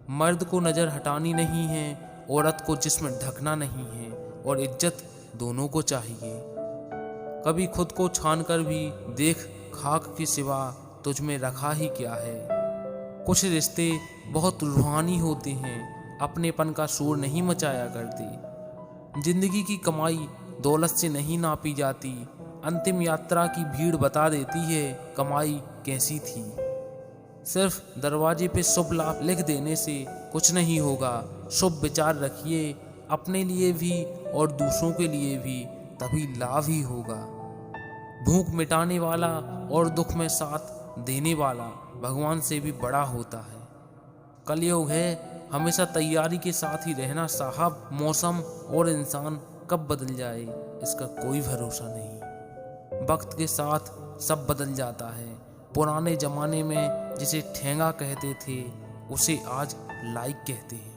मर्द को नज़र हटानी नहीं है, औरत को जिस्म ढकना नहीं है, और इज्जत दोनों को चाहिए। कभी खुद को छान कर भी देख, खाक के सिवा तुझ में रखा ही क्या है। कुछ रिश्ते बहुत रूहानी होते हैं, अपनेपन का शोर नहीं मचाया करते। जिंदगी की कमाई दौलत से नहीं नापी जाती, अंतिम यात्रा की भीड़ बता देती है कमाई कैसी थी। सिर्फ दरवाजे पे शुभ लाभ लिख देने से कुछ नहीं होगा। शुभ विचार रखिए, अपने लिए भी और दूसरों के लिए भी, तभी लाभ ही होगा। भूख मिटाने वाला और दुख में साथ देने वाला भगवान से भी बड़ा होता है। कलयुग है, हमेशा तैयारी के साथ ही रहना साहब। मौसम और इंसान कब बदल जाए इसका कोई भरोसा नहीं। वक्त के साथ सब बदल जाता है। पुराने जमाने में जिसे ठेंगा कहते थे, उसे आज लाइक कहते हैं।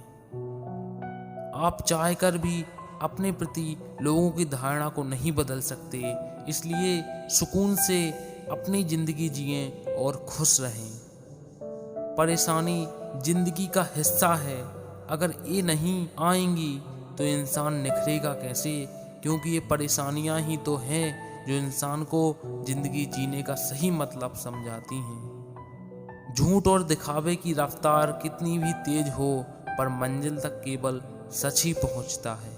आप चाह कर भी अपने प्रति लोगों की धारणा को नहीं बदल सकते, इसलिए सुकून से अपनी जिंदगी जिएं और खुश रहें। परेशानी जिंदगी का हिस्सा है, अगर ये नहीं आएंगी तो इंसान निखरेगा कैसे, क्योंकि ये परेशानियां ही तो हैं जो इंसान को जिंदगी जीने का सही मतलब समझाती हैं। झूठ और दिखावे की रफ्तार कितनी भी तेज हो, पर मंजिल तक केवल सच ही पहुंचता है।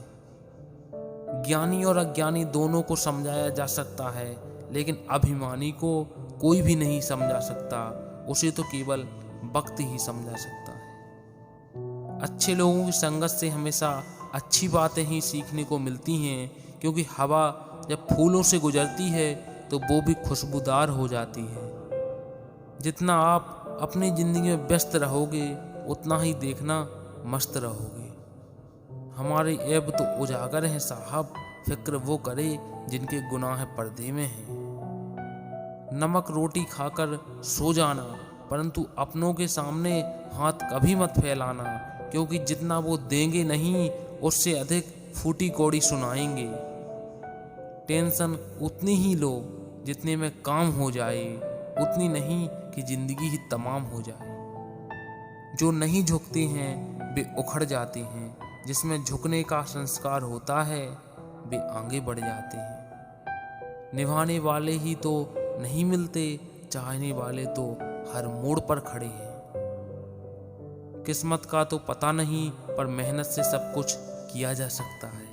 ज्ञानी और अज्ञानी दोनों को समझाया जा सकता है, लेकिन अभिमानी को कोई भी नहीं समझा सकता, उसे तो केवल वक्त ही समझा सकता है। अच्छे लोगों की संगत से हमेशा अच्छी बातें ही सीखने को मिलती हैं, क्योंकि हवा जब फूलों से गुजरती है तो वो भी खुशबूदार हो जाती है। जितना आप अपनी जिंदगी में व्यस्त रहोगे, उतना ही देखना मस्त रहोगे। हमारे ऐब तो उजागर हैं साहब, फिक्र वो करे जिनके गुनाह पर्दे में हैं। नमक रोटी खाकर सो जाना, परंतु अपनों के सामने हाथ कभी मत फैलाना, क्योंकि जितना वो देंगे नहीं, उससे अधिक फूटी कौड़ी सुनाएंगे। टेंशन उतनी ही लो जितने में काम हो जाए, उतनी नहीं कि जिंदगी ही तमाम हो जाए। जो नहीं झुकते हैं वे उखड़ जाते हैं, जिसमें झुकने का संस्कार होता है वे आगे बढ़ जाते हैं। निभाने वाले ही तो नहीं मिलते, चाहने वाले तो हर मोड़ पर खड़े हैं। किस्मत का तो पता नहीं, पर मेहनत से सब कुछ किया जा सकता है।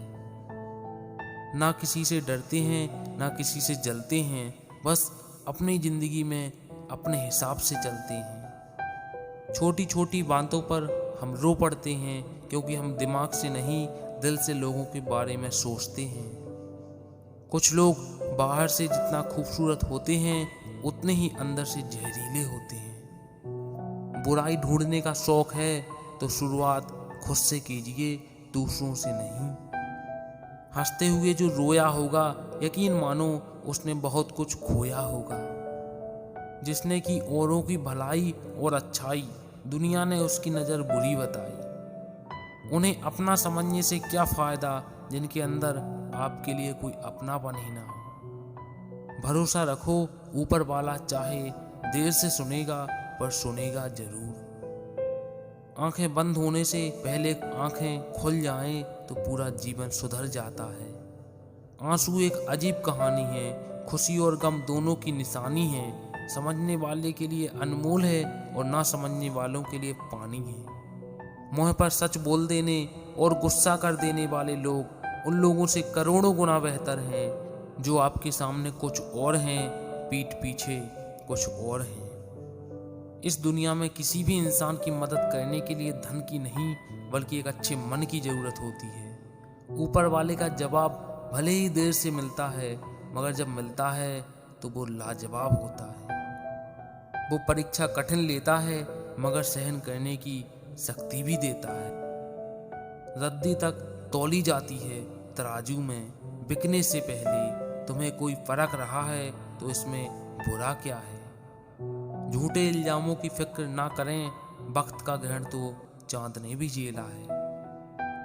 ना किसी से डरते हैं, ना किसी से जलते हैं, बस अपनी जिंदगी में अपने हिसाब से चलते हैं। छोटी छोटी बातों पर हम रो पड़ते हैं, क्योंकि हम दिमाग से नहीं दिल से लोगों के बारे में सोचते हैं। कुछ लोग बाहर से जितना खूबसूरत होते हैं, उतने ही अंदर से जहरीले होते हैं। बुराई ढूंढने का शौक है तो शुरुआत खुद से कीजिए, दूसरों से नहीं। हंसते हुए जो रोया होगा, यकीन मानो उसने बहुत कुछ खोया होगा। जिसने की औरों की भलाई और अच्छाई, दुनिया ने उसकी नज़र बुरी बताई। उन्हें अपना समझने से क्या फ़ायदा जिनके अंदर आपके लिए कोई अपनापन ही ना हो। भरोसा रखो, ऊपर वाला चाहे देर से सुनेगा, पर सुनेगा जरूर। आंखें बंद होने से पहले आंखें खुल जाएं तो पूरा जीवन सुधर जाता है। आंसू एक अजीब कहानी है, खुशी और गम दोनों की निशानी है। समझने वाले के लिए अनमोल है और ना समझने वालों के लिए पानी है। मुंह पर सच बोल देने और गुस्सा कर देने वाले लोग उन लोगों से करोड़ों गुना बेहतर हैं जो आपके सामने कुछ और हैं, पीठ पीछे कुछ और हैं। इस दुनिया में किसी भी इंसान की मदद करने के लिए धन की नहीं, बल्कि एक अच्छे मन की जरूरत होती है। ऊपर वाले का जवाब भले ही देर से मिलता है, मगर जब मिलता है तो वो लाजवाब होता है। वो परीक्षा कठिन लेता है, मगर सहन करने की शक्ति भी देता है। रद्दी तक तौली जाती है तराजू में, बिकने से पहले। तुम्हें कोई फर्क रहा है तो इसमें बुरा क्या है। झूठे इल्जामों की फिक्र ना करें, वक्त का ग्रहण तो चांद ने भी झेला है।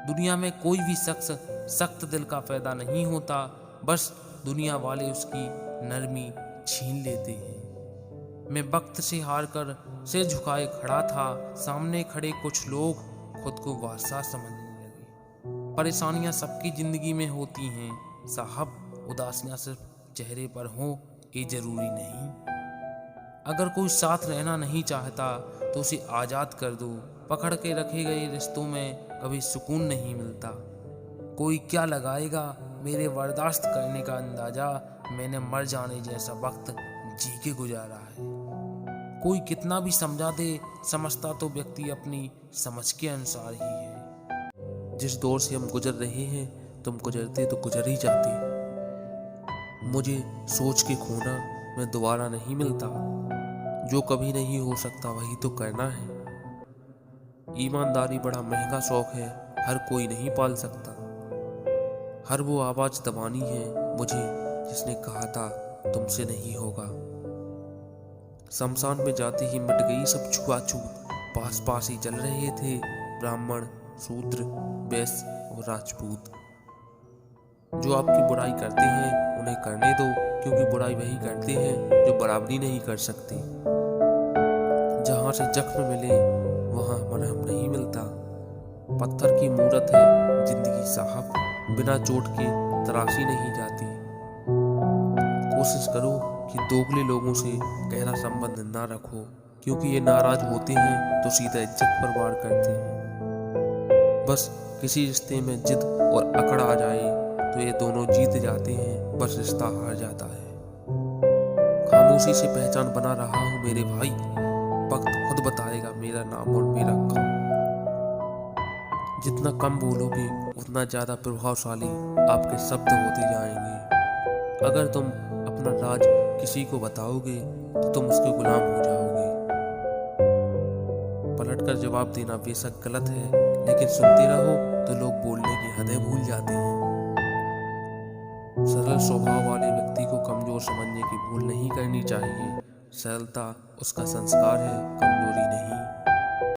दुनिया में कोई भी शख्स सख्त दिल का पैदा नहीं होता, बस दुनिया वाले उसकी नरमी छीन लेते हैं। मैं वक्त से हार कर सिर झुकाए खड़ा था। सामने खड़े कुछ लोग खुद को बादशाह समझने लगे। परेशानियां सबकी जिंदगी में होती हैं साहब, उदासियां सिर्फ चेहरे पर हो ये जरूरी नहीं। अगर कोई साथ रहना नहीं चाहता तो उसे आज़ाद कर दो। पकड़ के रखे गए रिश्तों में कभी सुकून नहीं मिलता। कोई क्या लगाएगा मेरे बर्दाश्त करने का अंदाजा, मैंने मर जाने जैसा वक्त जी के गुजारा है। कोई कितना भी समझा दे, समझता तो व्यक्ति अपनी समझ के अनुसार ही है। जिस दौर से हम गुजर रहे हैं तुम गुजरते तो गुजर ही जाते। मुझे सोच के खोना मैं दोबारा नहीं मिलता। जो कभी नहीं हो सकता वही तो करना है। ईमानदारी बड़ा महंगा शौक है, हर कोई नहीं पाल सकता। हर वो आवाज दबानी है मुझे जिसने कहा था तुमसे नहीं होगा। शमशान में जाते ही मिट गई सब छुआछूत। पास पास ही चल रहे थे ब्राह्मण, शूद्र, वैश्य और राजपूत। जो आपकी बुराई करते हैं उन्हें करने दो, क्योंकि बुराई वही करते हैं जो बराबरी नहीं कर सकते। जहाँ से जख्म मिले वहाँ मरहम नहीं मिलता। पत्थर की मूरत है जिंदगी साहब, बिना चोट के तराशी नहीं जाती। कोशिश करो कि दोगले लोगों से गहरा संबंध ना रखो, क्योंकि ये नाराज होते हैं तो सीधा इज्जत पर वार करते हैं। बस किसी रिश्ते में जिद और अकड़ आ जाए तो ये दोनों जीत जाते हैं, बस रिश्ता हार जाता है। खामोशी से पहचान बना रहा हूँ मेरे भाई, वक्त खुद बताएगा मेरा नाम और मेरा काम। जितना कम बोलोगे उतना ज्यादा प्रभावशाली आपके शब्द होते जाएंगे। अगर तुम अपना राज किसी को बताओगे तो तुम उसके गुलाम हो जाओगे। पलटकर जवाब देना बेशक गलत है, लेकिन सुनते रहो तो लोग बोलने की हदें भूल जाते हैं। सरल स्वभाव वाले व्यक्ति को कमजोर समझने की भूल नहीं करनी चाहिए। सरलता उसका संस्कार है, कमजोरी नहीं।